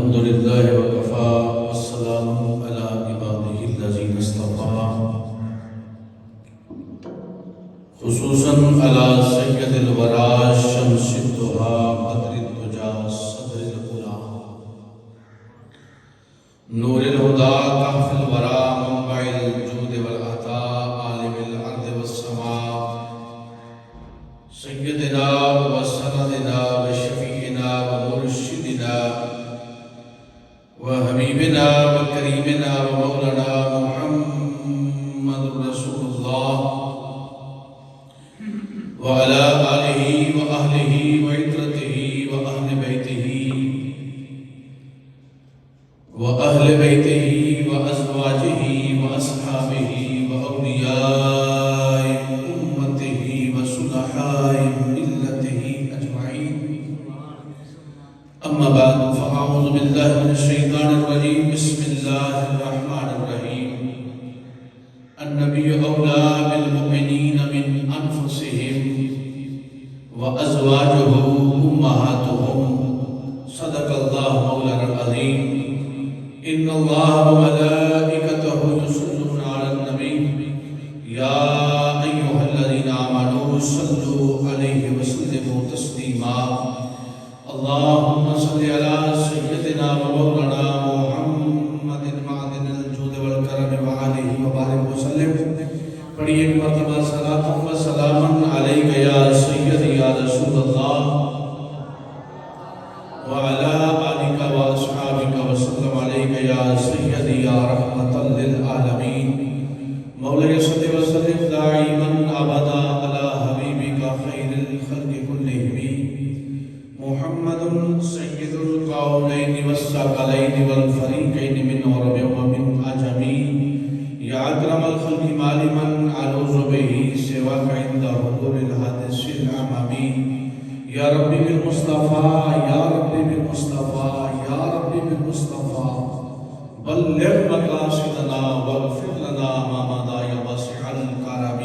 الحمد لله وكفى والسلام على عباده الذين اصطفى خصوصا على سيد الورى شمس الضحى بدر الدجى صدر الأولى نور الهدى كهف الورى منبع الجود والعطاء عالم الأرض والسماء سيدنا وسندنا وشفيعنا ومرشدنا وحبيبنا وكريمنا ومولانا محمد رسول الله وعلى آله وأهله وعترته وأهل بيته وأزواجه وأصحابه وأولياء أمته وصلحاء ملته أجمعين. أما بعد فأعوذ بالله من الشيطان الرجيم. بسم الله الرحمن الرحيم. النبي أولى بالمؤمنين من أنفسهم وأزواجه أمهاتهم. صدق الله مولانا العظيم. إن الله وملائكته يصلون على النبي يا أيها الذين آمنوا صلوا عليه وسلموا تسليما. اللهم صل على سيدنا ومولانا محمد معدن الجود والكرم وآله وبارك وسلم. پڑھیے ایک مرتبہ صلاۃ و سلام علیک یا سیدی یا رسول اللہ وعلی آلک واصحابک وسلم علیک یا سیدی یا رحمۃ للعالمین. مولا صلی وسلم دائما ابدا علی حبیبک خیر الخلق کلہم محمد سید القولین والثقلین والفریقین من عرب ومن عجم یا اکرم الخلق معلما علوذ به سواک عند حضور الحادث العممی. یا ربی بالمصطفیٰ یا ربی بالمصطفیٰ یا ربی بالمصطفیٰ بلغ مقاصدنا واغفر لنا ما مضى یا واسع الکرم.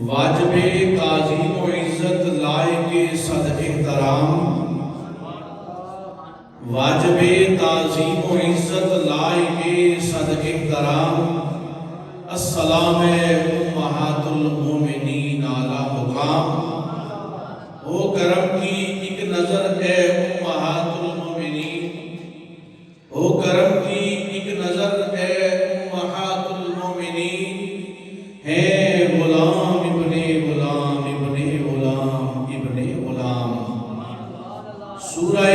واجب تعظیم و عزت لائق صد احترام، واجب تعظیم و عزت لائق صد احترام. السلام امہات المومنین اعلیٰ مقام. او کرم کی ایک نظر اے امہات المومنین، او کرم کی ایک نظر اے امہات المومنین. ہے غلام ابن غلام ابن غلام ابن غلام. سورہ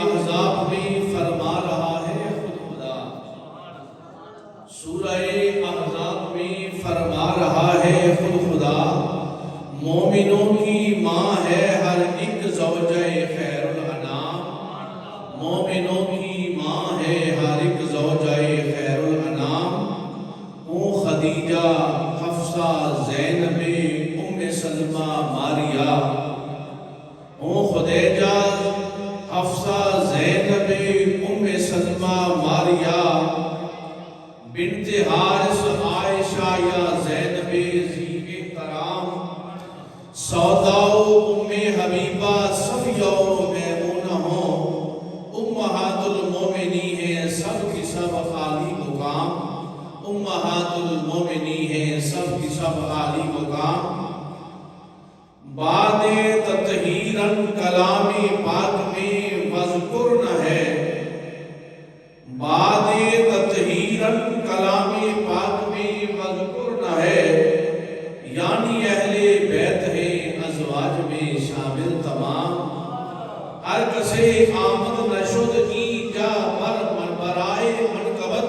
احزاب میں فرما رہا ہے خود خدا، سورہ احزاب میں فرما رہا ہے خود خدا. مومنوں کی ماں ہے ہر ایک زوجہ خیر الانام. مومنوں کی ماں ہے ہر ایک زوجہ خیر الانام. او خدیجہ حفصہ زینب ام سلمہ ماریہ. او خدیجہ حفصہ زینب ام سلمہ ماریہ بنت حارث عائشہ یا زینب ذی احترام. سودا ام حبیبہ صفیہ میمونہ ہوں. امہات المومنی ہیں سب کی سب عالی مقام. امہات المومنی ہیں سب کی سب عالی مقام. بعد تطہیرن کلام پاک میں وذکرن ہے. بعد تطہیرن کلام پاک میں وذکرن ہے. یعنی اہل بیت ہے ازواج میں شامل تمام. ہر کسے آمد نشد اینجا پر برائے منقبت.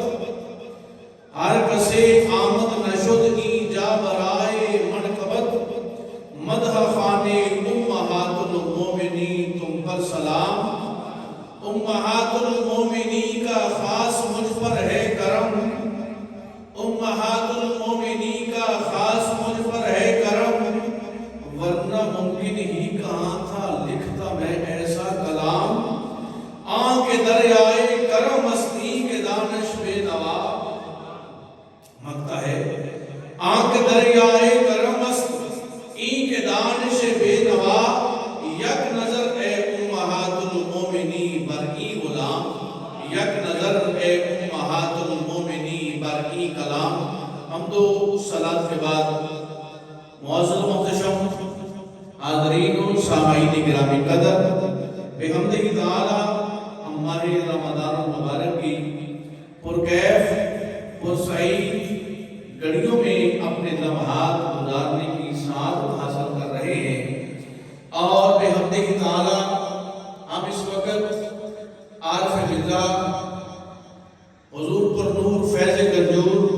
ہر کسے آمد نشد اینجا برائے منقبت. مدح خانے امہات المومنی تم پر سلام. امہات المومنی کا خاص مجھ پر ہے کرم. امہات المومنی کا خاص مجھ پر ہے کرم. ورنہ ممکن ہی کہاں تھا لکھتا میں ایسا کلام. آنکھ دریائے کرم استی کے دانش بے نوا. مانگتا ہے آنکھ دریائے کرم استی کے دانش بے نوا. یک نظر اے امہات المومنی صلاة کے بعد معزز و محتشم حاضرین و سامعین گرامی قدر بحمدہ تعالی ہم ماہ رمضان المبارک کی پرکیف پرسعید گھڑیوں میں اپنے لمحات گزارنے کی سعادت حاصل کر رہے ہیں، اور بحمدہ تعالی ہم اس وقت عارف باللہ حضور پر نور فیض گنجور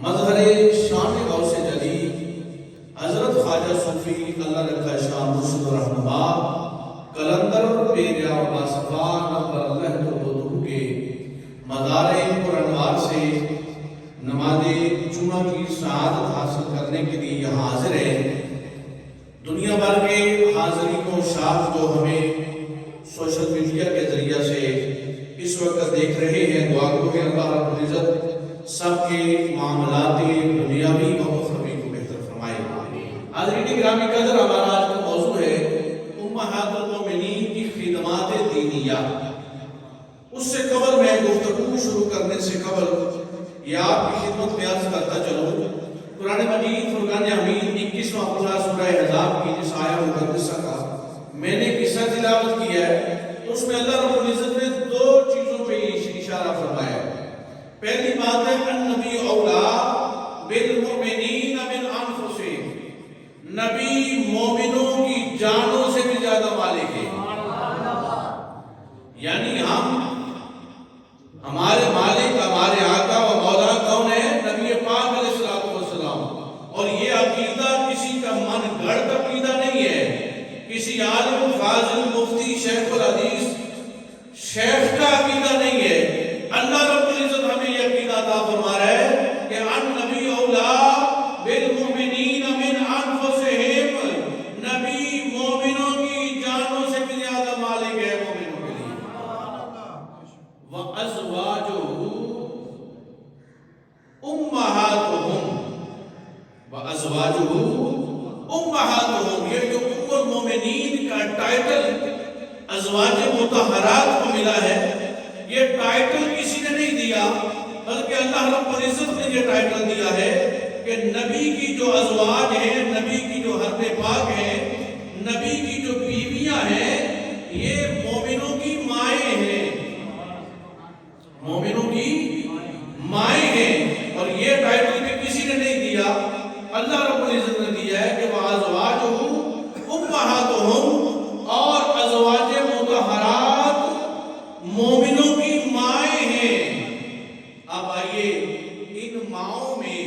مظہر شان غوث جلی حضرت خواجہ صوفی اللہ رکھا شان مرشد و رہنما قلندر بیریا و باصفا نور اللہ تربتہ کے مزار پر انوار سے نماز جمعہ کی سعادت حاصل کرنے کے لیے یہاں حاضر ہے۔ دنیا بھر کے حاضرین و شاف جو ہمیں سوشل میڈیا کے ذریعہ سے اس وقت دیکھ رہے ہیں، دعا کو کہ اللہ رب العزت سب کے معاملات دنیاوی و اخروی کو بہتر فرمائے۔ حاضرین گرامی قدر، ہمارا آج کا موضوع ہے امہات المومنین کی خدمات دینیہ۔ اس سے قبل میں گفتگو شروع کرنے سے قبل یہ آپ کی خدمت میں عرض کرتا چلوں، قرآن مجید فرقان حمید 21واں پارہ سورہ احزاب کی جس آیہ مقدسہ کا میں نے قصہ تلاوت کیا ہے، اس میں اللہ رب العزت نے دو چیزوں پہ اشارہ فرمایا ہے۔ پہلی بات ہے النبی اولا بالمؤمنین من انفسہم، نبی مومنوں کی جانوں سے بھی زیادہ مالک ہے۔ یعنی ہمارے مالک، ہمارے آقا و مولا کون ہے؟ نبی پاک علیہ السلام۔ اور یہ عقیدہ کسی کا من گھڑت عقیدہ نہیں ہے، کسی عالم فاضل مفتی شیخ الحدیث شیخ کا عقیدہ نہیں ہے۔ اللہ رب العزت ہمیں یہ عقیدہ عطا فرما رہا ہے کہ النبی اولا بالمؤمنین من انفسہم، نبی مومنوں کی جانوں سے بھی زیادہ مالک ہے مومنوں کے لیے۔ وَأَزْوَاجُهُ أُمَّهَاتُهُمْ، وَأَزْوَاجُهُ أُمَّهَاتُهُمْ، یہ جو ام المومنین کا ٹائٹل ازواج مطہرات کو ملا ہے، یہ ٹائٹل کسی نے نہیں دیا، بلکہ اللہ رب العزت نے یہ ٹائٹل دیا ہے کہ نبی کی جو ازواج ہیں، نبی کی جو حرم پاک ہیں، نبی کی جو بیویاں ہیں، یہ مومنوں کی مائیں ہیں، مومنوں کی مائیں ہیں۔ اور یہ ٹائٹل بھی کسی نے نہیں دیا، اللہ رب العزت نے دیا ہے کہ وَأَزْوَاجُهُ أُمَّهَاتُهُمْ، اور ازواج مطہرات مومنوں کی مائیں ہیں۔ اب آئیے ان ماؤں میں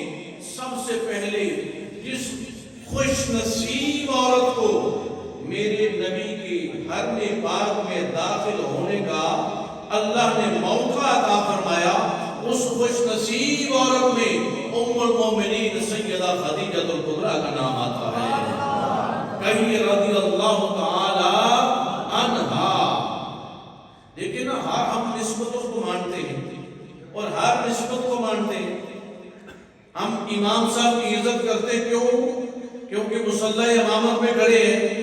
سب سے پہلے جس خوش نصیب عورت کو میرے نبی کے حرم پاک میں داخل ہونے کا اللہ نے موقع عطا فرمایا، اس خوش نصیب عورت میں ام المومنین سیدہ خدیجہ الکبریٰ کا نام آتا ہے۔ کہیں رضی اللہ تعالی عنہا۔ لیکن ہم نسبتوں کو مانتے ہیں اور ہر نسبت کو مانتے ہیں۔ ہم امام صاحب کی عزت کرتے کیوں؟ کیونکہ مصلی امامت میں کھڑے ہیں۔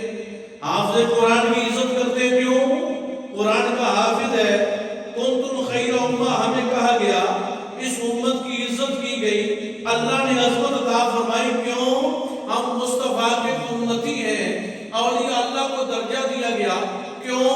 حافظ قرآن کی عزت کرتے کیوں؟ قرآن کا حافظ ہے۔ کنتم خیر امہ ہمیں کہا گیا، اس امت کی عزت کی گئی، اللہ نے عظمت عطا فرمائی، کیوں؟ ہم مصطفیٰ کے امتی ہیں، اولیاء اللہ کو درجہ دیا گیا، کیوں؟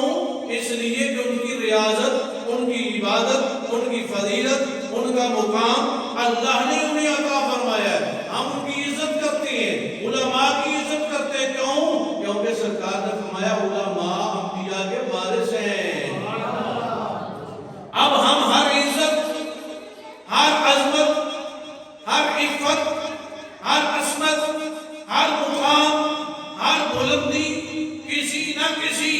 اس لیے کہ ان کی ریاضت، ان کی عبادت، ان کی فضیلت، ان کا مقام اللہ نے انہیں عطا فرمایا ہے۔ ہم ان کی عزت کرتے ہیں، علماء کی عزت کرتے ہیں، کیوں؟ کیونکہ سرکار نے فرمایا علماء انبیاء کے وارث ہیں۔ اب ہم ہر عزت، ہر عظمت، ہر عفت، ہر عصمت، ہر مقام، ہر بلندی کسی نہ کسی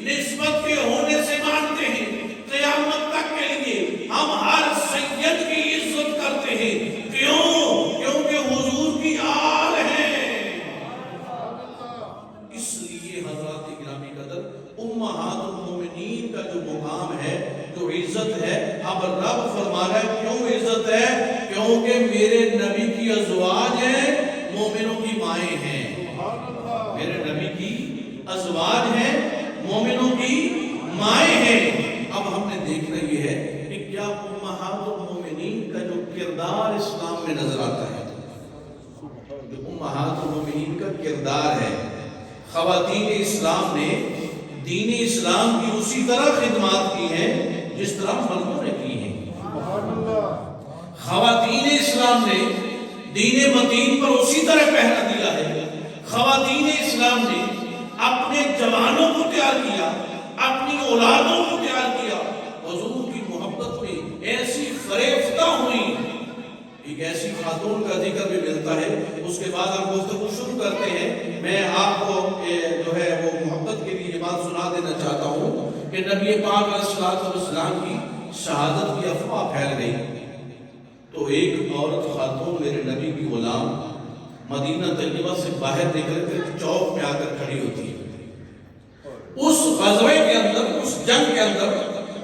نسبت کے ہونے سے مانتے ہیں۔ قیامت تک کے لیے ہم ہر سید کی عزت کرتے ہیں، کیوں؟ کیونکہ حضور کی آل ہیں۔ اس لیے حضرات گرامی قدر امہات المومنین کا جو مقام ہے، جو عزت ہے، اب رب فرما رہا ہے کیوں عزت ہے؟ کیونکہ میرے نبی کی ازواج ہیں، مومنوں کی مائیں ہیں۔ میرے نبی کی ازواج ہیں، مومنوں کی مائیں ہیں۔ اب ہم نے دیکھنا یہ ہے کہ کیا امہات المومنین کا جو کردار اسلام میں نظر آتا ہے، امہات المومنین کا کردار ہے۔ خواتین اسلام نے دین اسلام کی اسی طرح خدمات کی ہیں جس طرح مردوں نے کی ہیں۔ خواتین اسلام نے دین متین پر اسی طرح پہرا دیا ہے۔ خواتین اسلام نے اپنے جوانوں کو تیار کیا، اپنی اولادوں کو تیار کیا، حضور کی محبت میں ایسی فریفتہ ہوئی۔ ایک ایسی خاتون کا ذکر بھی ملتا ہے، اس کے بعد ہم گفتگو شروع کرتے ہیں۔ میں آپ کو جو ہے وہ محبت کے لیے یہ بات سنا دینا چاہتا ہوں کہ نبی پاک علیہ الصلوۃ والسلام کی شہادت کی افواہ پھیل گئی تو ایک عورت خاتون میرے نبی کی غلام مدینہ طیبہ سے باہر نکل کر چوک میں آ کر کھڑی ہوتی ہے۔ اس غزوے کے اندر، اس جنگ کے اندر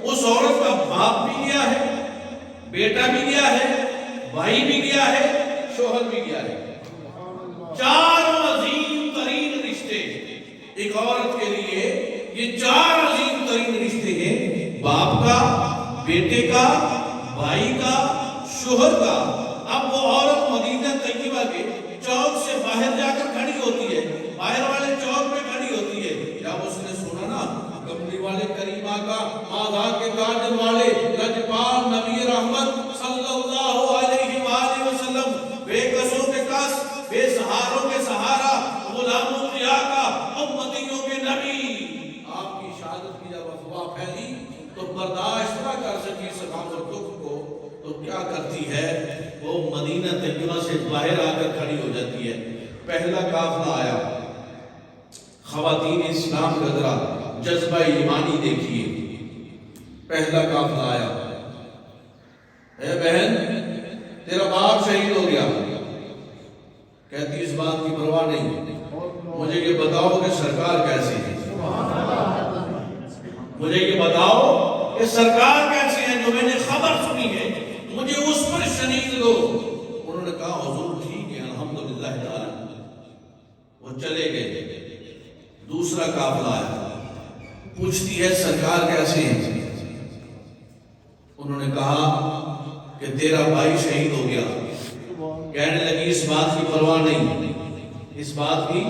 اس عورت کا باپ بھی گیا ہے، بیٹا بھی گیا ہے، بھائی بھی گیا ہے، شوہر بھی گیا ہے۔ چار عظیم ترین رشتے ایک عورت کے لیے، یہ چار عظیم ترین رشتے ہیں، باپ کا، بیٹے کا، بھائی کا، شوہر کا۔ اب وہ عورت مدینہ طیبہ کے چوک سے باہر جا کر کھڑی ہوتی ہے، باہر والے چوک میں کھڑی ہوتی ہے۔ جب اس نے سنا نا کملی والے کریم آقا، آدھا کے تاج والے لجپال نبی رحمت صلی اللہ علیہ وآلہ وسلم، بے کسوں کے کس، بے سہاروں کے سہارا، غلاموں کے آقا، امتیوں کے نبی، آپ کی شہادت کی جب افواہ پھیلی تو برداشت نہ کر سکی اس غم اور دکھ کو، تو کیا کرتی ہے، وہ مدینہ طیبہ سے باہر آ کر کھڑی ہو جاتی ہے۔ پہلا قافلہ آیا، خواتین اسلام کا ذرا جذبہ ایمانی دیکھیے۔ پہلا قافلہ آیا، اے بہن تیرا باپ شہید ہو گیا، کہتی اس بات کی پرواہ نہیں، مجھے یہ بتاؤ کہ سرکار کیسے ہے، مجھے یہ بتاؤ کہ سرکار کیسے ہیں، جو میں نے خبر سنی ہے مجھے اس پر شنید دو۔ انہوں نے کہا حضور ٹھیک ہے الحمدللہ تعالی، وہ چلے گئے۔ دوسرا قافلہ آیا، پوچھتی ہے سرکار کیسے ہیں، انہوں نے کہا کہ تیرا بھائی شہید ہو گیا، کہنے لگی اس بات کی پرواہ نہیں، اس بات کی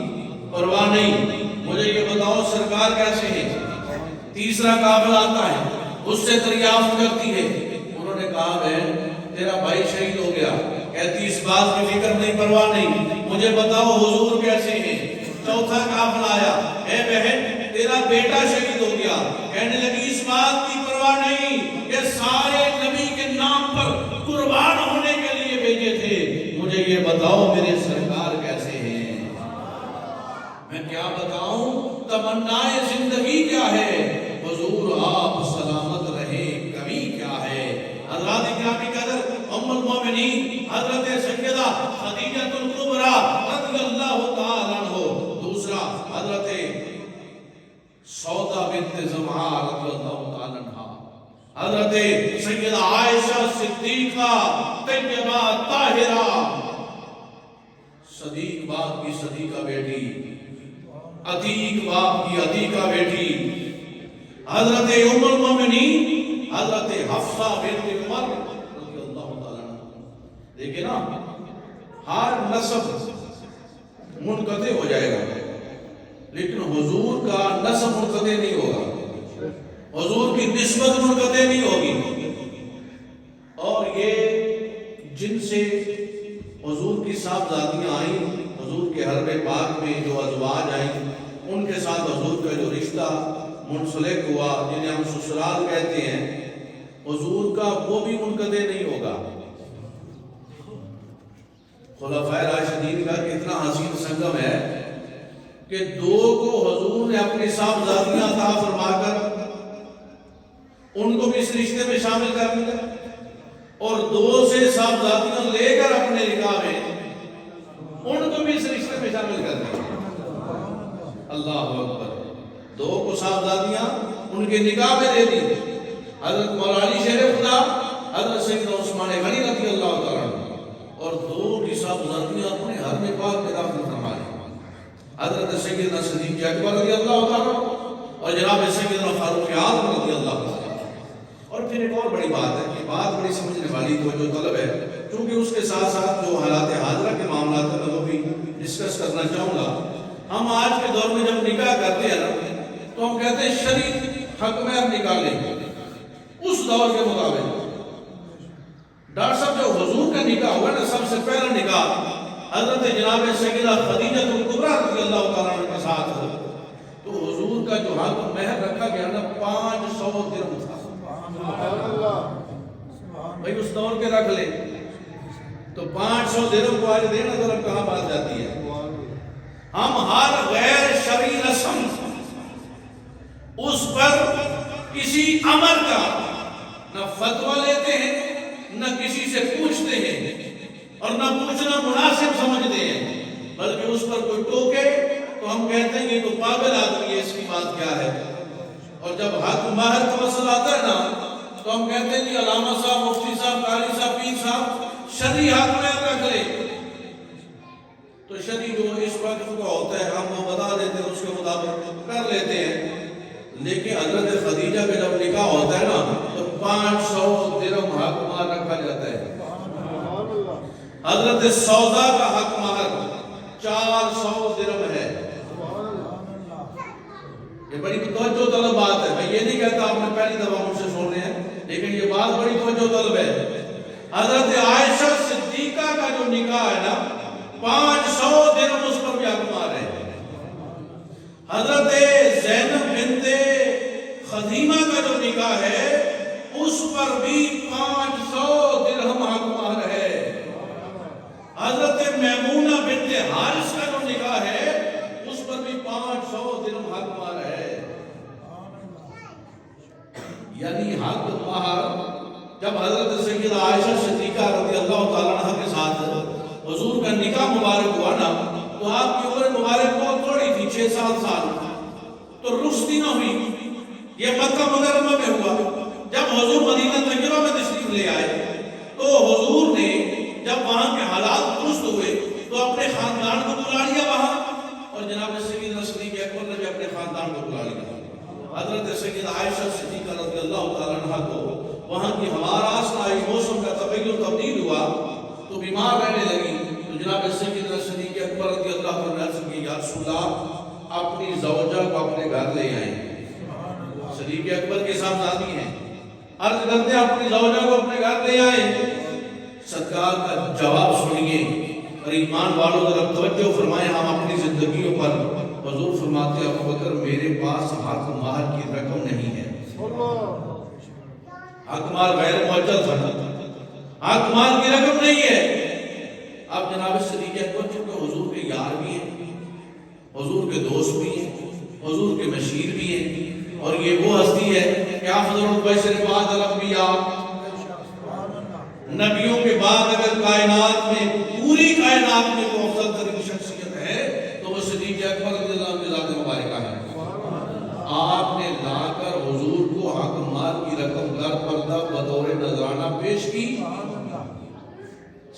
پرواہ نہیں، مجھے یہ بتاؤ سرکار کیسے ہیں۔ تیسرا قافلہ آتا ہے، اس سے دریافت کرتی ہے، انہوں نے کہا بہن تیرا بھائی شہید ہو گیا، کہتی اس بات کی فکر نہیں، پرواہ نہیں، مجھے بتاؤ حضور کیسے ہیں۔ چوتھا قافلہ آیا، اے بہن تیرا بیٹا شہید ہو گیا، کہنے لگی اس بات کی پرواہ نہیں، یہ سارے نبی کے نام پر قربان ہونے کے لیے بھیجے تھے، مجھے یہ بتاؤ میرے سرکار کیسے ہیں۔ میں کیا بتاؤں، تمنائے زندگی کیا ہے، حضور آپ سلامت رہے کمی کیا ہے۔ حضرات اکرام قدر ام المومنین حضرت سیدہ خدیجہ الکبریٰ رضی اللہ تعالیٰ عنہ، دوسرا حضرت سودا بنت زمعہ رضی اللہ تعالیٰ عنہ، حضرت سیدہ عائشہ صدیقہ طیبہ طاہرہ، صدیق باپ کی صدیقہ بیٹی، عتیق باپ کی عتیقہ بیٹی، حضرت ام المومنین حضرت حفصہ بنت عمر رضی اللہ تعالیٰ عنہ۔ دیکھیں نا ہر نسب منقطع ہو جائے گا لیکن حضور کا نسب منقطع نہیں ہوگا، حضور کی نسبت منقطع نہیں ہوگی۔ اور یہ جن سے حضور کی صاحبزادیاں آئیں، حضور کے حرم پاک میں جو ازواج آئیں، ان کے ساتھ حضور کا جو رشتہ منسلک ہوا، جنہیں ہم سسرال کہتے ہیں، حضور کا وہ بھی منقطع نہیں ہوگا۔ خلفائے راشدین کا کتنا حسین سنگم ہے کہ دو کو حضور نے اپنی صاحبزادیاں عطا فرما کر ان کو بھی اس رشتے میں شامل کر دیا، اور دو سے صاحبزادیاں لے کر اپنے نکاح میں ان کو بھی اس رشتے میں شامل کر دیا۔ اللہ اکبر، دو کو صاحبزادیاں ان کے نکاح میں دے دی، حضرت مولا علی شیر خدا، حضرت سیدنا عثمان غنی رضی اللہ تعالیٰ عنہ، اور دو کی صاحبزادیاں اپنے حرم پاک میں داخل فرمائے، حضرت سیدنا صدیق اکبر رضی اللہ تعالیٰ اور جناب سیدنا فاروق اعظم رضی اللہ تعالیٰ۔ اور پھر ایک اور بڑی بات ہے، یہ بات بڑی سمجھنے والی تو جو طلب ہے، چونکہ اس کے ساتھ ساتھ جو حالات حاضرہ کے معاملات ہیں وہ بھی ڈسکس کرنا چاہوں گا. ہم آج کے دور میں جب نکاح کرتے ہیں نا تو ہم کہتے ہیں شرعی حق مہر نکالیں اس دور کے مطابق. ڈاکٹر صاحب جو حضور کا نکاح ہوا نا سب سے پہلا نکاح حضرت جناب سیدہ خدیجہ الکبریٰ رضی اللہ تعالیٰ عنہ کے ساتھ ہو. تو حضور کا جو حق مہر رکھا گیا نا 500 درہم تھا. بھائی اس دور کے رکھ لے تو 500 درہم کو آج دینا ذرا کہاں بات جاتی ہے. ہم ہر غیر شرعی رسم اس پر کسی امر کا نہ فتویٰ لیتے ہیں نہ کسی سے پوچھتے ہیں اور نہ پوچھنا مناسب سمجھتے ہیں، بلکہ اس پر کوئی ٹوکے تو ہم کہتے ہیں یہ تو پاگل آدمی ہے، اس کی بات کیا ہے. اور جب حق مہر کا مسئلہ آتا ہے نا تو ہم کہتے ہیں کہ علامہ صاحب، مفتی صاحب، قاری صاحب، پیر صاحب شرعی حق مہر رکھ لے. تو شرعی جو اس وقت کا ہوتا ہے ہم وہ بتا دیتے ہیں، اس کے مطابق کر لیتے ہیں. لیکن حضرت خدیجہ کا جب نکاح ہوتا ہے نا تو 500 درہم حق مہر رکھا جاتا ہے. حضرت سودا کا حق مہر 400 درہم ہے. یہ بڑی توجہ طلب بات ہے. میں یہ نہیں کہتا آپ نے پہلی دفعہ مجھ سے سن رہے ہیں، لیکن یہ بات بڑی توجہ طلب ہے. حضرت عائشہ صدیقہ کا جو نکاح ہے نا 500 درہم اس پر بھی حق مہر ہے. حضرت زینب بنت خزیمہ کا جو نکاح ہے اس پر بھی 500 درہم حق مہر ہے. حضرت میمونہ بنت حارث کا جو نکاح ہے اس پر بھی 500 درہم حق مہر ہے. یعنی حق مہر جب حضرت سیدہ عائشہ صدیقہ رضی اللہ تعالیٰ عنہ کے ساتھ حضور کا نکاح مبارک ہوا نا تو آپ کی عمر مبارک بہت تھوڑی تھی، 6-7 سال. تو رخصتی نہ ہوئی. یہ مکہ مکرمہ میں ہوا. جب حضور مدینہ طیبہ میں تشریف لے آئے تو حضور نے جب وہاں کے حالات درست ہوئے تو اپنے خاندان کو بلا لیا وہاں، اور جناب سیدنا صدیق اکبر نے بھی اپنے خاندان کو بلا لیا. حضرت سیدہ عائشہ صدیقہ رضی اللہ تعالیٰ عنہ کو وہاں کی ہوا راست آئی، موسم کا تغیر تبدیل ہوا تو بیمار رہنے لگی. تو جناب سیدنا صدیق اکبر رضی اللہ عنہ نے یا رسول اللہ اپنی زوجہ کو اپنے گھر لے آئیں. صدیق اکبر کے صاحبزادی ہیں، عرض کرتے ہیں اپنی زوجہ کو اپنے گھر لے آئیں. سرکار کا جواب سنیے اور ایمان والوں ذرا توجہ فرمائیں ہم اپنی زندگیوں پر. حضور فرماتے ہیں ابو بکر میرے پاس حق مہر کی رقم نہیں ہے. حق مہر غیر معجل تھا، حق مہر کی رقم نہیں ہے. اب جناب صدیق اکبر چونکہ حضور کے یار بھی ہیں، حضور کے دوست بھی ہیں، حضور کے مشیر بھی ہیں، اور یہ وہ ہستی ہے کہ افضل البشر بعد الانبیاء، نبیوں کے بعد اگر کائنات میں پوری کائنات میں وہ افضل ترین شخصیت ہے تو وہ صدیق اکبر رضی اللہ عنہ کی ذات مبارکہ ہے. آپ نے لا کر حضور کو حق مہر کی رقم در پردہ بطور نذرانہ پیش کی.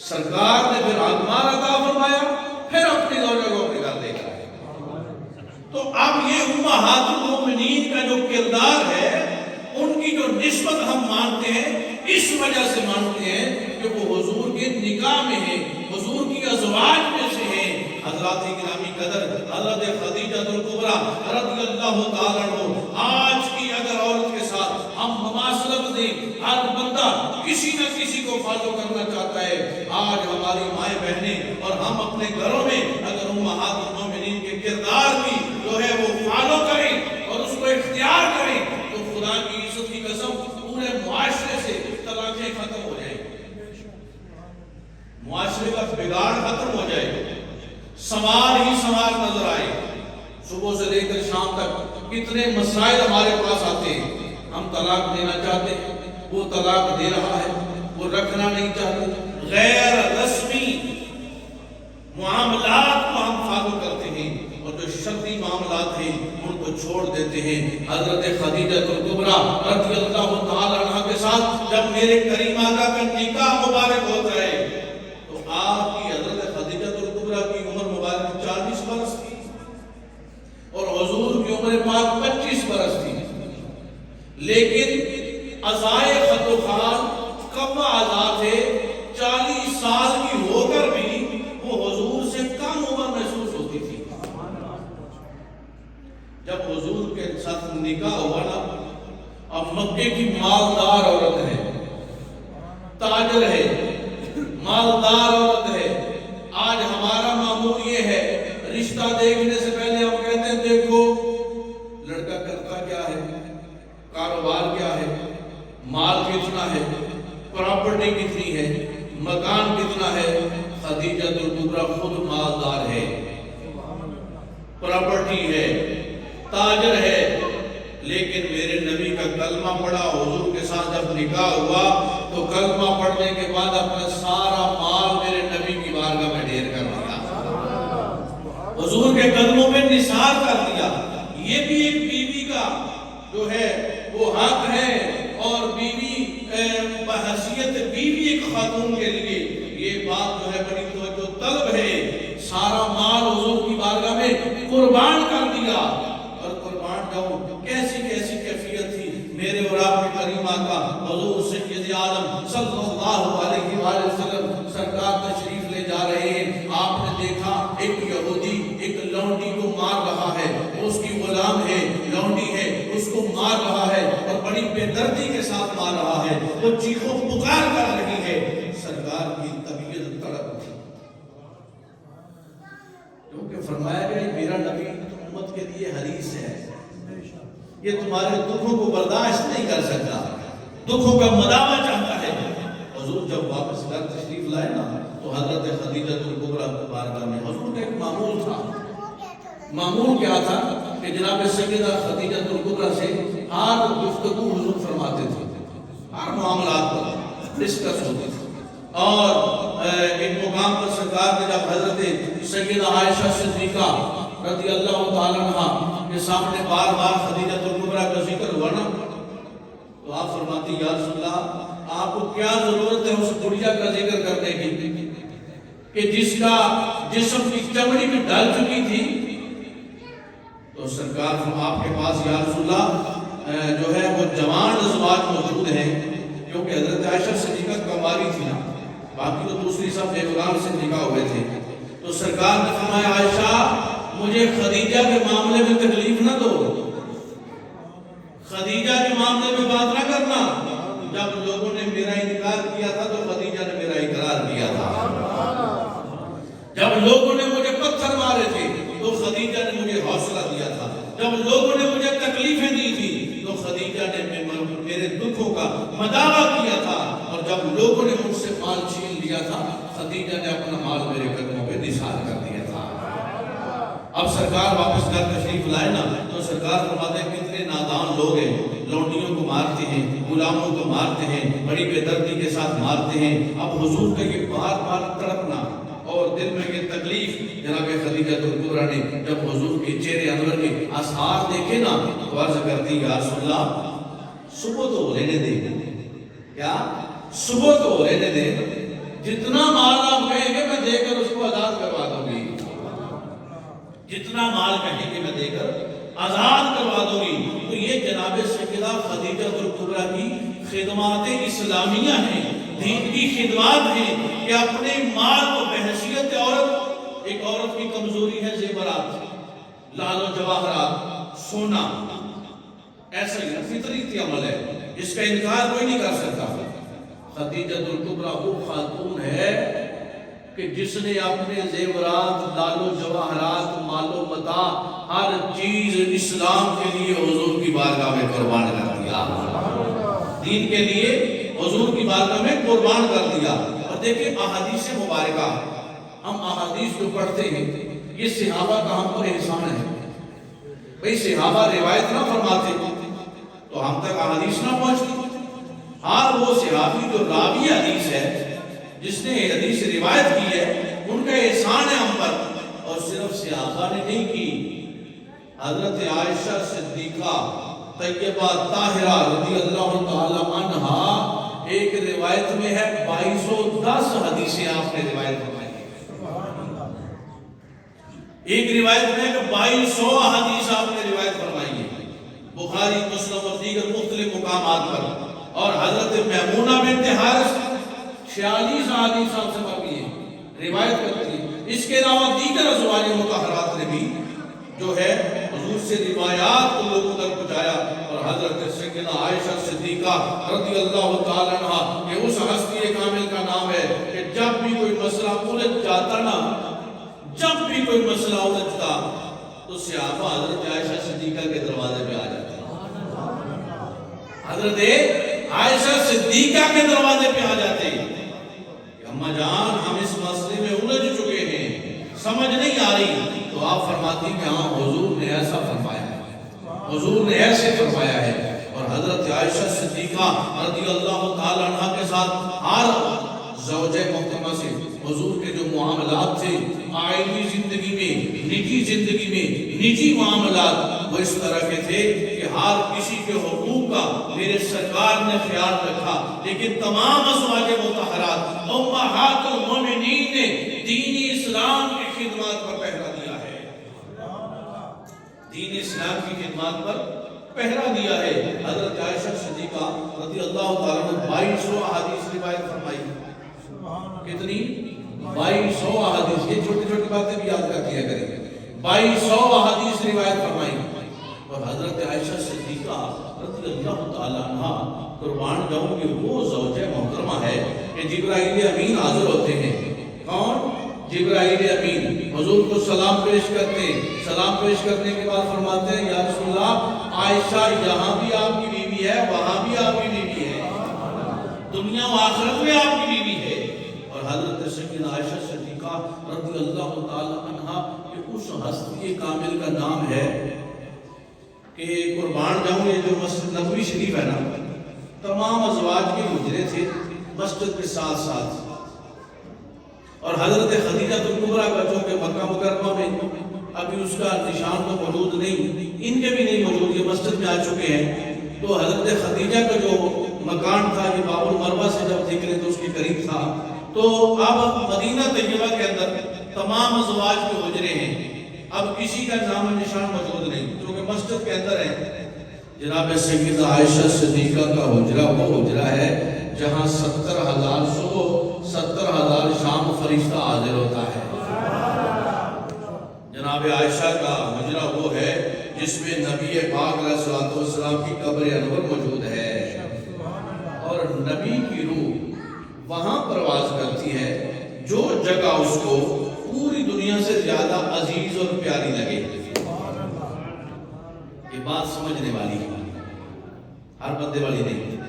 سرکار نے پھر حق مہر عطا فرمایا، پھر اپنی زوجہ کو اپنے گھر لے گئے. تو اب یہ امہات المومنین کا جو کردار ہے ان کی جو نسبت ہم مانتے ہیں اس وجہ سے مانتے ہیں کہ وہ حضور کے نکاح میں ہیں، حضور کی ازواج میں سے ہیں. حضرات گرامی قدر حضرت خدیجہ الکبریٰ رضی اللہ تعالیٰ عنہ آج کی اگر عورت کے ساتھ ہم مماثلت دیں، ہر بندہ کسی نہ کسی کو فالو کرنا چاہتا ہے. آج ہماری مائیں بہنیں اور ہم اپنے گھروں میں اگر امہات المومنین کے کردار کی جو ہے وہ فالو کریں اور اس کو اختیار کریں تو خدا کی عزت کی قسم پورے معاشرے سے طلاقیں ختم ہو جائیں، معاشرے کا بگاڑ ختم ہو جائے، سمار ہی سمار نظر آئے. صبح سے لے کر شام تک کتنے مسائل ہمارے پاس آتے ہیں. ہم طلاق دینا چاہتے ہیں، وہ طلاق دے رہا ہے، وہ رکھنا نہیں چاہتے. غیر رسمی معاملات کو ہم فالو کرتے ہیں اور جو شرعی معاملات ہیں ان کو چھوڑ دیتے ہیں. حضرت خدیجہ الکبریٰ رضی اللہ تعالی عنہ کے ساتھ جب میرے کریم آقا کا نکاح مبارک ہوتا ہے تو آپ کی حضرت خدیجہ الکبریٰ کی عمر مبارک 40 برس تھی اور حضور کی عمر پاک 25 برس تھی. لیکن عزائے خط و خال کم آزاد تھے، 40 سال کی ہو کر بھی وہ حضور سے کم عمر میں جب حضور کے ساتھ نکاح ہوا نا، اب مکے کی مالدار عورت ہے، تاجر ہے، مالدار عورت ہے. آج ہمارا معمول یہ ہے، رشتہ دیکھنے سے پہلے ہم کہتے ہیں دیکھو لڑکا کرتا کیا ہے، کاروبار کیا ہے، مال کتنا ہے، پراپرٹی کتنی ہے، مکان کتنا ہے. خدیجہ الکبریٰ خود مالدار ہے، پراپرٹی ہے، تاجر ہے، لیکن میرے نبی کا کلمہ پڑھا. حضور کے ساتھ جب نکاح ہوا تو کلمہ پڑھنے کے بعد اپنا سارا مال میرے نبی کی بارگاہ میں ڈھیر کر دیا، حضور کے قدموں میں نثار کر دیا. یہ بھی ایک بیوی کا جو ہے وہ حق ہے، اور بیوی بحیثیت بیوی ایک خاتون کے لیے یہ بات جو ہے بڑی توجہ طلب ہے. سارا مال حضور کی بارگاہ میں قربان کر دیا. اور قربان جاؤ کیسی کیسی کیفیت تھی میرے اور آپ کے کریم آقا حضور سید عالم صلی اللہ علیہ وآلہ وسلم سرکار تشریف لے جا رہے ہیں. آپ نے دیکھا ایک یہودی ایک لونڈی کو مار رہا ہے، اس کی غلام ہے، لونڈی ہے، اس کو مار رہا ہے اور بڑی بے دردی کے ساتھ مار رہا ہے. وہ چیخو پکار کر رہی ہے. سرکار کی طبیعت تڑپ اٹھی، کیونکہ فرمایا گیا میرا نبی امت کے لیے حریص ہے، یہ تمہارے دکھوں کو برداشت نہیں کر سکتا، دکھوں کا مداوع چاہتا ہے. حضور جب واپس گھر تشریف لائے نا تو حضرت خدیجہ الکبریٰ کی بارگاہ میں حضور کا ایک معمول تھا. معمول کیا تھا کہ جناب سیدہ خدیجہ الکبریٰ سے ہر گفتگو حضور فرماتے تھے، ہر معاملات پر ڈسکس ہوتے تھے. اور ایک مقام پر سرکار نے جب حضرت سیدہ عائشہ صدیقہ رضی اللہ تعالیٰ عنہ کے سامنے بار بار خدیجہ الکبریٰ کا ذکر ہوا نا تو آپ فرماتی یا رسول اللہ آپ کو کیا ضرورت ہے اس گڑیا کا ذکر کرنے کی کہ جس کا جسم کی چمڑی میں ڈال چکی تھی. تو سرکار آپ کے پاس یا رسول اللہ جو ہے وہ جوان ازواج موجود ہیں، کیونکہ حضرت عائشہ صدیقہ کماری تھی نا، باقی تو دوسری سب بیگان سے نکاح ہوئے تھے. تو سرکار نے فرمایا عائشہ مجھے خدیجہ کے معاملے میں تکلیف نہ دو، خدیجہ کے معاملے میں بات نہ کرنا. جب لوگوں نے میرا انکار کیا تھا تو خدیجہ نے میرا اقرار کیا تھا. جب لوگوں نے مجھے پتھر مارے تھے تو خدیجہ نے مجھے حوصلہ دیا تھا. جب لوگوں نے مجھے تکلیفیں دی تھی تو خدیجہ نے میرے دکھوں کا مداوع کیا تھا. اور جب لوگوں نے مجھ سے مال چھین لیا تھا خدیجہ نے اپنا مال میرے قدموں پہ نثار کر دیا تھا. اب سرکار واپس گھر تشریف لائے نا تو سرکار فرماتے ہیں کتنے نادان لوگ ہیں، لونڈیوں کو مارتے ہیں، غلاموں کو مارتے ہیں، بڑی بے دردی کے ساتھ مارتے ہیں. اب حضور کا یہ بار بار تڑپنا اور دل میں یہ تکلیف، جناب خدیجہ الکبریٰ نے جب حضور کے چہرے انور کے آثار دیکھے نا تو عرض کرتی یا رسول اللہ صبح تو لینے دے. کیا صبح تو لینے دے، جتنا مال آپ کہیں گے میں دے کر اس کو آزاد کروا دوں گی، جتنا مال کہیں گے میں دے کر آزاد کروا دوں گی. تو یہ جناب سیدہ خدیجہ الکبریٰ کی خدمات اسلامیہ ہیں، دین کی خدمات ہیں کہ اپنے مال کو بحیثیت عورت، ایک عورت کی کمزوری ہے زیورات، لال و جواہرات، سونا، ایسا ہی فطری عمل ہے، اس کا انکار کوئی نہیں کر سکتا. خدیجہ الکبریٰ وہ خاتون ہے کہ جس نے اپنے زیورات، لال و جواہرات، مال و متاع، ہر چیز اسلام کے لیے حضور کی بارگاہ میں قربان کر دیا، دین کے لیے حضور کی بارگاہ میں قربان کر دیا. اور دیکھیں احادیث مبارکہ، ہم احادیث جو پڑھتے ہیں یہ صحابہ کا ہم پر احسان ہے. بھئی صحابہ روایت نہ فرماتے تو ہم تک احادیث نہ پہنچتی. ہر وہ صحابی جو راوی حدیث ہے، جس نے حدیث روایت کی ہے، ان کا احسان ہے ہم پر. اور صرف صحابہ نے نہیں کی، حضرت عائشہ صدیقہ طیبہ طاہرہ رضی اللہ تعالی عنہا، ایک روایت میں ہے 2210 حدیثیں آپ نے روایت فرمائی ہے. ایک روایت میں ہے کہ 2200 حدیث آپ نے روایت فرمائی ہے، بخاری، مسلم اور دیگر مختلف مقامات پر. اور حضرت میمونہ بنت حارث 46 حدیث سے مروی ہے، روایت کرتی ہے. اس کے علاوہ دیگر ازواج مطہرات نے بھی جو ہے حضور سے روایات کو لوگوں تک پہنچایا، اور حضرت سیدنا عائشہ صدیقہ رضی اللہ تعالیٰ عنہ کہ اس ہستی کامل کا نام ہے کہ جب بھی کوئی مسئلہ الجھ جاتا نا، جب بھی کوئی مسئلہ الجھتا تو صحابہ حضرت عائشہ صدیقہ کے دروازے پہ آ جاتے ہیں، حضرت عائشہ صدیقہ کے دروازے پہ آ جاتے ہیں کہ اماں جان ہم اس مسئلے میں الجھ چکے ہیں، سمجھ نہیں آ رہی، تو آپ فرماتی کہ ہاں حضور نے ایسا فرمایا ہے، حضور نے ایسے فرمایا ہے۔ اور حضرت عائشہ صدیقہ رضی اللہ تعالیٰ عنہ کے ساتھ ہر زوجہ محترمہ سے حضور کے جو معاملات تھے آئینی زندگی میں، نجی زندگی میں، نجی معاملات وہ اس طرح کے تھے کہ ہر کسی کے حقوق کا میرے سرکار نے خیال رکھا، لیکن تمام ازواج مطہرات امہات المومنین نے دین اسلام کی خدمات پر پہرا دیا ہے، دین اسلام کی خدمات پر پہرا دیا ہے۔ حضرت عائشہ صدیقہ رضی اللہ تعالیٰ نے 2200 احادیث روایت فرمائی، کتنی؟ 2200 احادیث، یہ چھوٹی چھوٹی باتیں بھی یاد کر دیا کریں، 2200 احادیث روایت فرمائی۔ اور حضرت عائشہ صدیقہ رضی اللہ تعالیٰ عنہ قربان جاؤں کہ وہ زوجہ محترمہ ہے کہ جبرائیل امین حاضر ہوتے ہیں، کون؟ جبرائیل امین حضور کو سلام پیش کرتے ہیں، سلام پیش کرنے کے بعد فرماتے ہیں یا رسول اللہ عائشہ یہاں بھی آپ کی بیوی ہے، وہاں بھی آپ کی بیوی ہے، دنیا و آخرت میں آپ کی بیوی ہے۔ اور حضرت سیدنا عائشہ صدیقہ رضی اللہ تعالی عنہ کہ اس ہستی کامل کا نام ہے کہ قربان جاؤں یہ جو مسجد نبوی شریف ہے نا، تمام ازواج کے حجرے تھے مسجد کے ساتھ ساتھ، اور حضرت خدیجہ کبریٰ کا جو کہ مکہ مکرمہ میں ابھی اس کا نشان تو موجود نہیں، ان کے بھی نہیں موجود، یہ مسجد میں آ چکے ہیں، تو حضرت خدیجہ کا جو مکان تھا یہ باب المروہ سے جب نکلے تو اس کے قریب تھا، تو اب مدینہ طیبہ کے اندر تمام ازواج کے حجرے ہیں، اب کسی کا نام نشان موجود نہیں کیونکہ مسجد کے اندر ہے۔ جناب سیدہ عائشہ صدیقہ کا حجرہ وہ حجرہ ہے جہاں 70,000 صبح 70,000 شام فرشتہ حاضر ہوتا ہے۔ جناب عائشہ کا حجرہ وہ ہے جس میں نبی پاک علیہ الصلوۃ والسلام کی قبر انور موجود ہے، اور نبی کی روح وہاں پرواز کرتی ہے جو جگہ اس کو پوری دنیا سے زیادہ عزیز اور پیاری لگے۔ یہ بات سمجھنے والی ہے، ہر بندے والی نہیں۔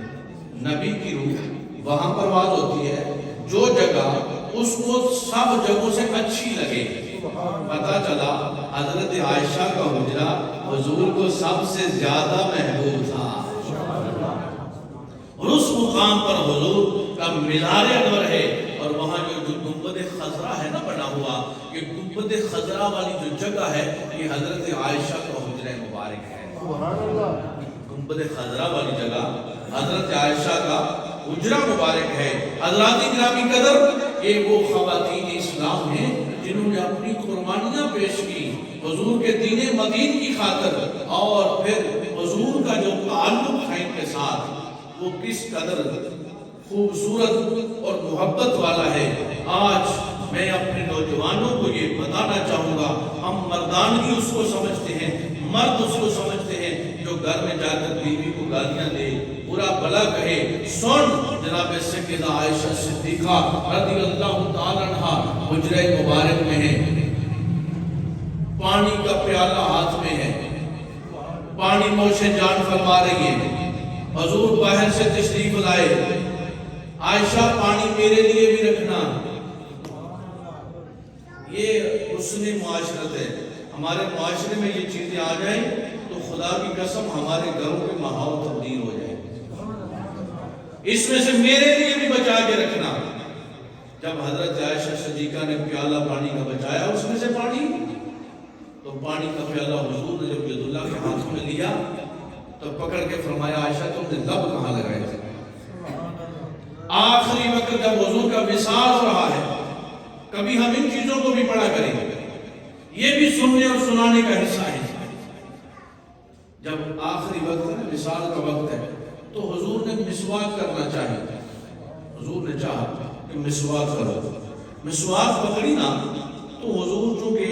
نبی کی روح وہاں پرواز ہوتی ہے جو جگہ اس کو سب جگہوں سے اچھی لگے۔ پتہ چلا حضرت عائشہ کا حجرہ حضور کو سب سے زیادہ محبوب تھا، اور اس مقام پر حضور کا مینار انور ہے، اور وہاں جو گنبد خضرا ہے نا بنا ہوا، یہ گنبد خضرا والی جو جگہ ہے یہ حضرت عائشہ کا حجرہ مبارک ہے۔ گنبد خضرا والی جگہ حضرت عائشہ کا حجرہ مبارک ہے۔ حضرات گرامی قدر، یہ وہ خواتین اسلام ہیں جنہوں نے اپنی قربانیاں پیش کی حضور کے دین مدین کی خاطر، اور پھر حضور کا جو تعلق ہے ان کے ساتھ وہ کس قدر خوبصورت اور محبت والا ہے۔ آج میں اپنے نوجوانوں کو یہ بتانا چاہوں گا، ہم مردانگی اس کو سمجھتے ہیں، مرد اس کو سمجھتے ہیں جو گھر میں جا کر بیوی کو گالیاں دے، برا بھلا کہے۔ سن، جناب سیدہ عائشہ صدیقہ رضی اللہ تعالیٰ عنہ حجرہ مبارک میں ہے، پانی کا پیالہ ہاتھ میں ہے، پانی نوش جان فرما رہی ہے، حضور باہر سے تشریف لائے، عائشہ پانی میرے لیے بھی رکھنا۔ یہ حسن معاشرت ہے، ہمارے معاشرے میں یہ چیزیں آ جائیں تو خدا کی قسم ہمارے گھروں کے ماحول تبدیل ہو جائے۔ اس میں سے میرے لیے بھی بچا کے رکھنا۔ جب حضرت عائشہ صدیقہ نے پیالہ پانی کا بچایا اس میں سے پانی، تو پانی کا پیالہ حضور نے جب ید اللہ کے ہاتھوں میں لیا تو پکڑ کے فرمایا عائشہ تم نے لب کہاں لگائے تھے؟ آخری وقت جب حضور کا وصال ہو رہا ہے، کبھی ہم ان چیزوں کو بھی پڑھا کریں، یہ بھی سننے اور سنانے کا حصہ ہے۔ جب آخری وقت ہے، وصال کا وقت ہے، تو حضور نے مسواک کرنا چاہیے، حضور نے چاہا کہ مسواک کرو، مسواک پکڑی نا تو حضور چونکہ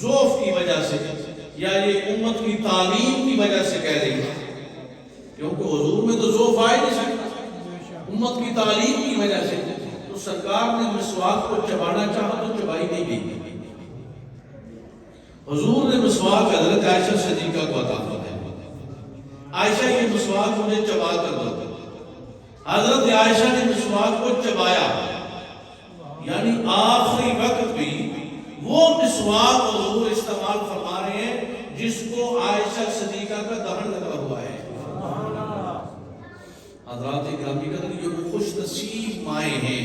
ضعف کی وجہ سے یا یہ امت کی تعلیم کی وجہ سے کہہ رہی ہے، کیونکہ حضور میں تو ضعف آ ہی نہیں سکتا، امت کی تعلیم کی وجہ سے تو سرکار نے مسواک کو چبانا چاہا تو چبائی نہیں گئی۔ حضور نے مسواک حضرت عائشہ صدیقہ کو عطا فرمایا، عائشہ یہ مسواک مجھے چبا کر دو۔ حضرت عائشہ نے مسواک کو چبایا، یعنی آخری وقت بھی وہ مسواک حضور استعمال فرما رہے ہیں جس کو عائشہ صدیقہ کا دہن لگا ہوا ہے۔ حضرات گرامی قدر، یہ وہ خوش نصیب مائیں ہیں،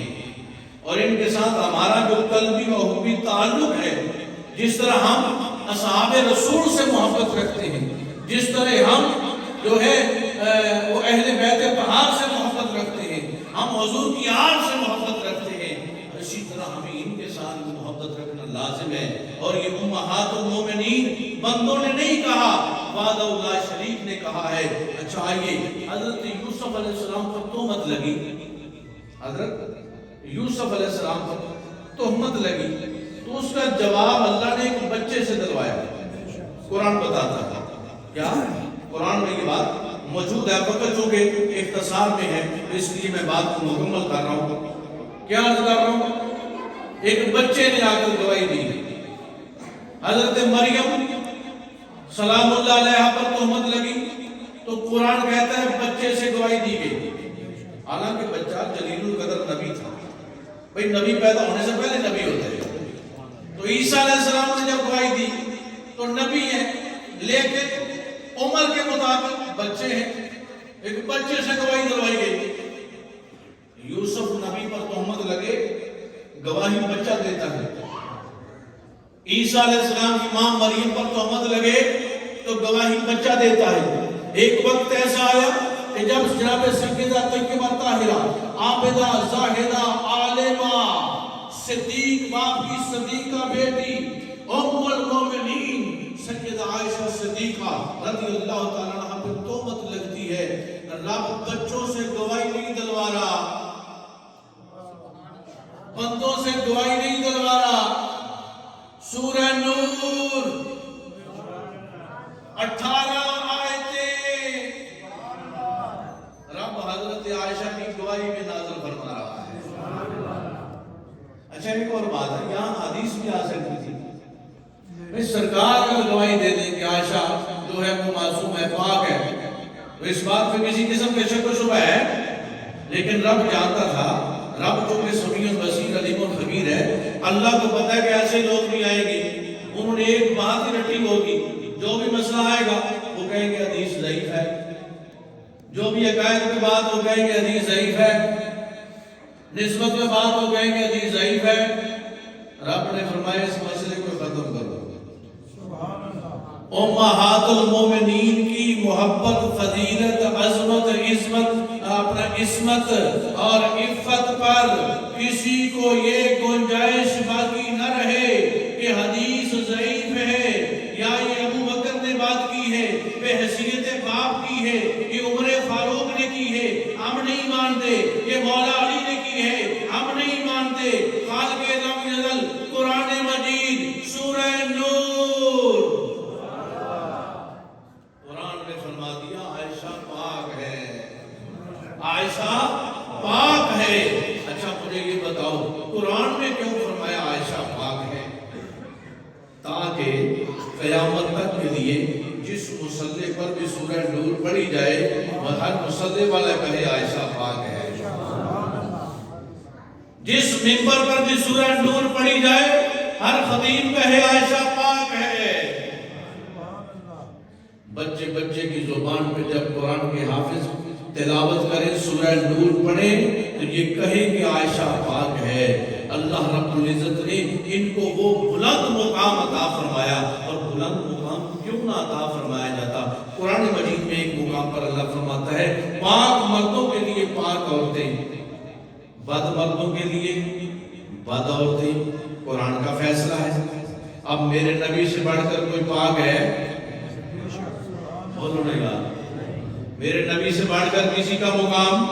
اور ان کے ساتھ ہمارا جو قلبی و حبی تعلق ہے، جس طرح ہم اصحاب رسول سے محبت رکھتے ہیں، جس طرح ہم جو ہے وہ اہل بیت طہار سے محبت رکھتے ہیں، ہم حضور کی آل سے محبت رکھتے ہیں، اسی طرح ہمیں ان کے ساتھ محبت رکھنا لازم ہے۔ اور یہ امہات المومنین بندوں نے نہیں کہا، وعدہ اللہ شریف نے کہا ہے۔ اچھا آئیے، حضرت یوسف علیہ السلام پر تہمت لگی، حضرت یوسف علیہ السلام پر تہمت لگی تو اس کا جواب اللہ نے ایک بچے سے دلوایا۔ قرآن بتاتا تھا کیا؟ قرآن میں یہ بات موجود ہے، فقط چونکہ اختصار میں ہے اس لیے میں بات کو مکمل کر رہا ہوں۔ کیا عرض کر رہا ہوں؟ ایک بچے نے آ کر گواہی دی، حضرت مریم سلام اللہ علیہ پر تہمت لگی تو قرآن کہتا ہے بچے سے گواہی دی گئی، حالانکہ بچہ جلیل القدر نبی تھا۔ بھئی نبی پیدا ہونے سے پہلے نبی ہوتے ہیں، تو عیسیٰ علیہ السلام نے جب گواہی دی تو نبی ہیں، لیکن عمر کے مطابق بچے ہیں، ایک بچے سے گواہی دلوائی گئی۔ یوسف نبی پر تہمت لگے، گواہی بچہ دیتا ہے۔ عیسیٰ علیہ السلام کی ماں مریم پر تہمت لگے تو گواہی بچہ دیتا ہے۔ ایک وقت ایسا آیا کہ جب جناب سیدہ طیبہ طاہرہ عابدہ زاہدہ عالمہ صدیق باپ کی صدیقہ بیٹی ام المومنین سیدہ عائشہ صدیقہ رضی اللہ تعالیٰ عنہ پر تہمت لگتی ہے، رب بچوں سے گواہی نہیں دلوا رہا، بندوں سے گواہی نہیں دلوا رہا۔ سورہ نور 18 آیتیں رب حضرت عائشہ کی گواہی میں نازل فرما رہا ہے۔ اچھا ایک اور بات ہے، یہاں حدیث بھی آ سکتی تھی، سرکار کا گواہی دے دیں کہ عائشہ جو ہے وہ معصوم ہے، پاک ہے، تو اس بات پہ کسی قسم کے شک و شبہ ہے، لیکن رب جانتا تھا، رب جو کہ سمیع بصیر علیم و خبیر ہے، اللہ کو پتہ ہے کہ ایسے لوگ بھی آئیں گے، انہوں نے ایک بات ہی رٹی ہوگی، جو بھی مسئلہ آئے گا وہ کہیں گے حدیث ضعیف ہے، جو بھی عقائد پہ بات ہو کہیں گے حدیث ضعیف ہے، نسبت پہ بات ہو کہیں گے حدیث ضعیف ہے۔ رب نے فرمایا اس مسئلے کو ختم کرو، امہات المومنین کی محبت، فضیلت، عظمت، عصمت، اپنا عصمت اور عفت پر کسی کو یہ گنجائش باقی نہ رہے کہ حدیث ضعیف ہے، یا یہ ابو بکر نے بات کی ہے، بے حیثیت باپ کی ہے، یہ عمر فاروق نے کی ہے، ہم نہیں مانتے، یہ مولا علی نے کی ہے، ہم نہیں مانتے۔ خالق لم یزل قرآن مجید سورہ نور، قرآن نے فرما دیا عائشہ پاک ہے، عائشہ پاک ہے۔ اچھا مجھے یہ بتاؤ قرآن نے کیوں فرمایا عائشہ پاک ہے؟ تاکہ قیامت تک کے لیے جس مصلی پر بھی سورہ نور پڑھی جائے وہ ہر مصلی والا کہے عائشہ پاک ہے، جس منبر پر بھی سورہ نور پڑھی جائے ہر خطیب کہے عائشہ پاک ہے۔ بچے بچے کی زبان پہ جب قرآن کے حافظ تلاوت کریں، سورہ نور پڑھیں تو یہ کہیں کہ عائشہ پاک ہے۔ اللہ رب العزت نے ان کو وہ بلند مقام عطا فرمایا، اور بلند مقام کیوں نہ عطا فرمایا جاتا؟ قرآن مجید میں ایک مقام پر اللہ فرماتا ہے پاک مردوں کے لیے پاک عورتیں، بد مردوں کے لیے بد عورتیں، قرآن کا فیصلہ ہے۔ اب میرے نبی سے بڑھ کر کوئی پاک ہے؟ بولو نہیں گا، میرے نبی سے بڑھ کر کسی کا مقام،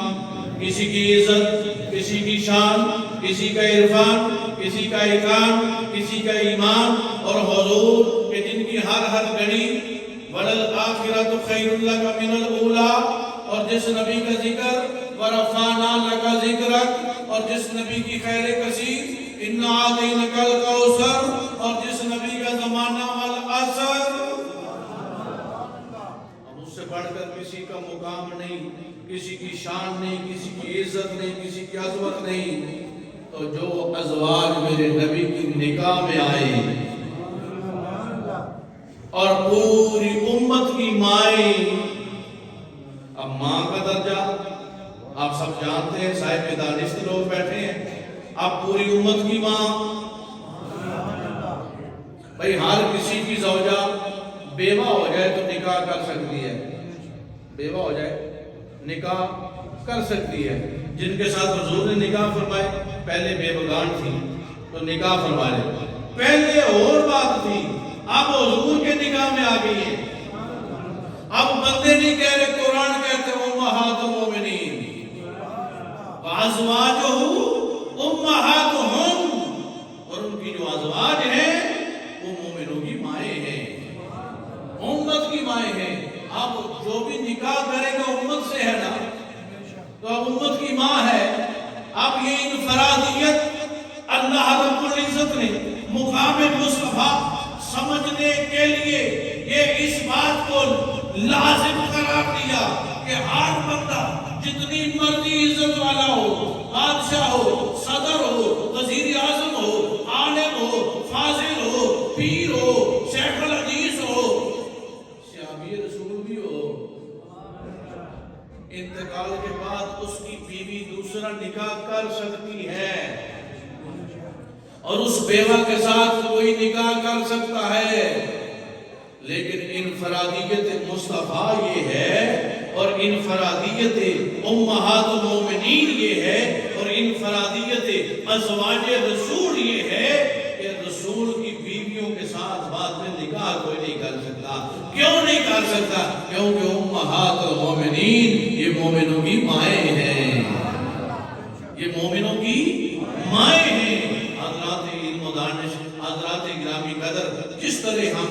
کسی کی عزت، کسی کی شان، کسی کا عرفان، کسی کا اکرام، کسی کا ایمان، اور حضور کہ جن کی ہر گھڑی وَلَلْآخِرَةُ خَيْرٌ لَكَ مِنَ الْأُولَىٰ، اور جس نبی کا ذکر وَرَفَعْنَا لَكَ ذِكْرَكَ، اور جس نبی کی خیر کثیر اِنَّا أَعْطَيْنَاكَ الْكَوْثَرَ، اور جس نبی کا زمانہ والعصر، اب اس سے بڑھ کر کسی کا مقام نہیں، کسی کی شان نہیں، کسی کی عزت نہیں، کسی کی عظمت نہیں۔ تو جو ازواج میرے نبی کی نکاح میں آئے اور پوری امت کی مائیں، اب ماں کا درجہ آپ سب جانتے ہیں، صاحب دانشور لوگ بیٹھے ہیں، اب پوری امت کی ماں، بھئی ہر کسی کی زوجہ بیوہ ہو جائے تو نکاح کر سکتی ہے، بیوہ ہو جائے نکاح کر سکتی ہے۔ جن کے ساتھ حضور نے نکاح فرمائے پہلے بیوگان تھی تو نکاح فرمائے، پہلے اور بات تھی، اب حضور کے نکاح میں آ گئی ہے۔ اب بندے نہیں کہہ رہے، قرآن کہتے ہیں امہات المومنین وازواجہ امہاتہم، اور ان کی جو ازواج ہیں وہ مومنوں کی مائیں ہیں، امت کی مائیں ہیں۔ اب جو بھی نکاح کرے گا امت سے ہے نا، تو اب امت کی ماں ہے۔ اب یہ انفرادیت اللہ رب العزت نے مقام مصطفیٰ سمجھنے کے لیے یہ اس بات کو لازم قرار دیا کہ ہر بندہ جتنی مرضی عزت والا ہو، بادشاہ ہو، صدر ہو، وزیر اعظم ہو، عالم ہو، فاضل ہو، پیر ہو، شیخ الحدیث ہو، صحابی رسول بھی ہو، انتقال کے بعد اس کی بیوی دوسرا نکاح کر سکتی ہے، اور اس بیوہ کے ساتھ کوئی نکاح کر سکتا ہے، لیکن انفرادیت مصطفیٰ یہ ہے، اور انفرادیت امہات المومنین یہ ہے، اور انفرادیت ازواج رسول یہ ہے کہ رسول کی بیویوں کے ساتھ بعد میں نکاح کوئی نہیں کر سکتا۔ کیوں نہیں کر سکتا؟ کیونکہ امہات المومنین یہ مومنوں کی مائیں ہیں، یہ مومنوں کی مائیں ہیں۔ حضرات علم و دانش، حضرات گرامی قدر، جس طرح ہم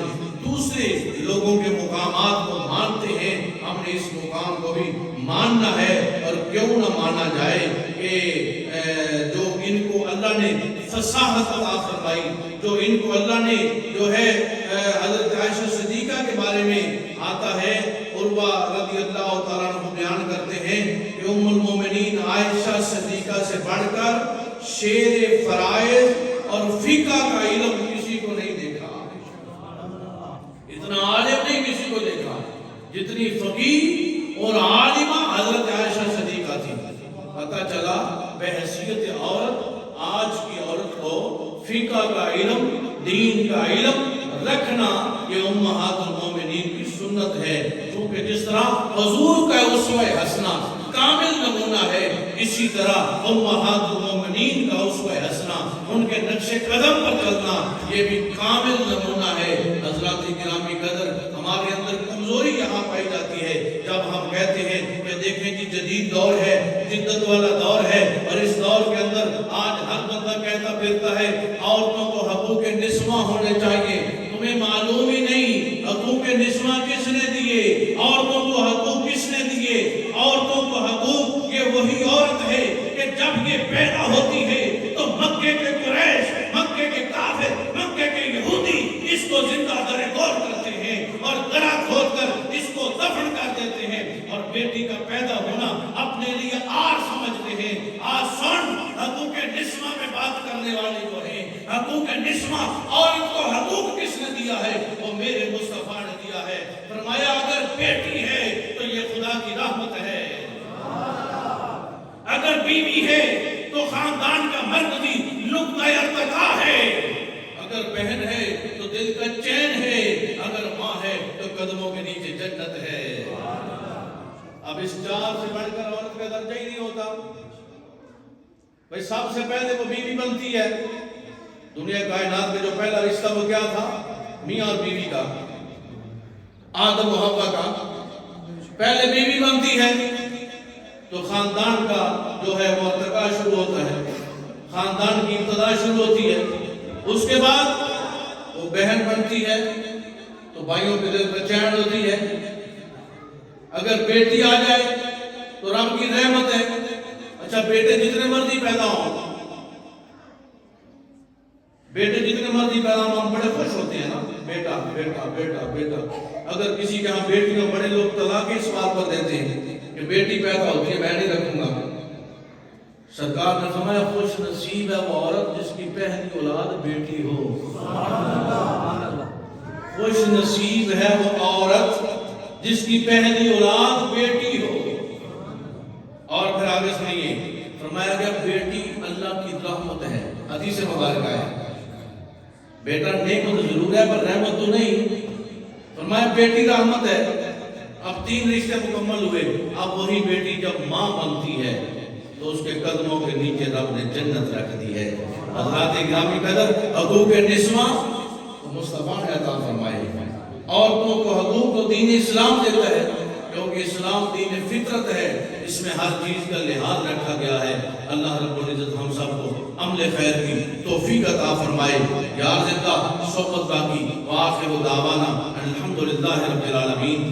دوسرے لوگوں کے مقامات کو مانتے ہیں، ہم نے اس مقام کو بھی ماننا ہے، اور کیوں نہ مانا جائے کہ جو ان کو اللہ نے فصاحت عطا فرمائی، جو ان کو اللہ نے جو ہے حضرت عائشہ صدیقہ کے بارے میں آتا ہے، عروہ رضی اللہ تعالیٰ عنہ بیان کرتے ہیں کہ ام المومنین عائشہ صدیقہ سے بڑھ کر شیر فرائض اور فقہ کا علم کسی کو نہیں دیکھا، اتنا عالم نہیں کسی کو دیکھا جتنی فقیہ اور عالمہ حضرت عائشہ صدیقہ تھی۔ پتہ چلا بحیثیت عورت، آج کی عورت کو فقہ کا علم، دین کا علم رکھنا یہ امہات المومنین کی سنت ہے، کیونکہ جس طرح حضور کا اسوہ حسنہ کامل نمونہ ہے، اسی طرح امہات المومنین کا اسوہ حسنہ، ان کے نقش قدم پر چلنا یہ بھی کامل نمونہ ہے۔ حضرات گرامی قدر، ہمارے اندر کمزوری یہاں پائی جاتی ہے جب ہم کہتے ہیں کہ دیکھیں کہ جدید دور ہے، جدت والا دور ہے، اور اس دور کے اندر آج ہر بندہ کہتا پھرتا ہے عورتوں کو حقوق نسواں ہونے چاہیے۔ تمہیں معلوم ہی نہیں حقوق نسواں کس نے دیے، عورتوں کو حقوق کس نے دیے؟ عورتوں کو حقوق یہ وہی عورت ہے کہ جب یہ پیدا ہوتی ہے تو مکے کے قریش، مکے کے کافر، مکے کے یہودی اس کو زندہ در گور کرتے ہیں اور گڑھا کھود کر اس کو دفن کر دیتے ہیں، اور بیٹی کا پیدا ہونا اپنے لیے آر سمجھتے ہیں۔ آج سن حقوق نسواں میں بات کرنے والے جو ہیں، حقوق نسواں، عورت کو حقوق کس نے دیا ہے؟ وہ میرے مصطفیٰ نے دیا ہے۔ فرمایا اگر بیٹی ہے تو یہ خدا کی رحمت ہے، اگر بیوی ہے تو خاندان کا مرکزی نقطہ ارتقا ہے، اگر بہن ہے تو دل کا چین ہے، اگر ماں ہے تو قدموں کے نیچے جنت ہے۔ اب اس چار سے بڑھ کر عورت کا درجہ ہی نہیں ہوتا۔ بھئی سب سے پہلے وہ بیوی بنتی ہے۔ دنیا کائنات کا جو پہلا رشتہ وہ کیا تھا؟ میاں اور بیوی کا، آدم و حوا کا۔ پہلے بیوی بنتی ہے تو خاندان کا جو ہے وہ ارتقا شروع ہوتا ہے، خاندان کی ابتدا شروع ہوتی ہے، اس کے بعد وہ بہن بنتی ہے تو بھائیوں کے دل میں چین ہوتی ہے، اگر بیٹی آ جائے تو رب کی رحمت ہے، اچھا بیٹے جتنے مرضی پیدا ہوں، بیٹے جتنے مرضی پیدا ہوں ہم بڑے خوش ہوتے ہیں نا، بیٹا بیٹا بیٹا بیٹا۔ اگر کسی کے ہاں بیٹی ہو، بڑے لوگ طلاق کے سوال پر دیتے ہیں کہ بیٹی پیدا ہوتی ہے میں نہیں رکھوں گا۔ سرکار نے فرمایا خوش نصیب ہے وہ عورت جس کی پہلی اولاد بیٹی ہو۔ خوش نصیب ہے وہ عورت جس کی پہلی اولاد بیٹی ہو۔ اور پھر آگے سنیے، فرمایا کہ بیٹی اللہ کی رحمت ہے، حدیث مبارکہ ہے۔ بیٹا نعمت ضرور ہے پر رحمت تو نہیں، فرمایا بیٹی رحمت ہے۔ اب 3 رشتے مکمل ہوئے، اب وہی بیٹی جب ماں بنتی ہے تو اس کے قدموں کے نیچے رب نے جنت رکھ دی ہے۔ حضرات گرامی قدر، حقوق نسواں تو مصطفیٰ نے عطا فرمائے، عورتوں کو حقوق تو دین اسلام دیتا ہے، کیونکہ اسلام دین فطرت ہے، اس میں ہر چیز کا لحاظ رکھا گیا ہے۔ اللہ رب العزت ہم سب کو عمل خیر کی توفیق عطا فرمائے۔ یا زندہ صحبت باقی، وآخر دعوانا الحمدللہ رب العالمین۔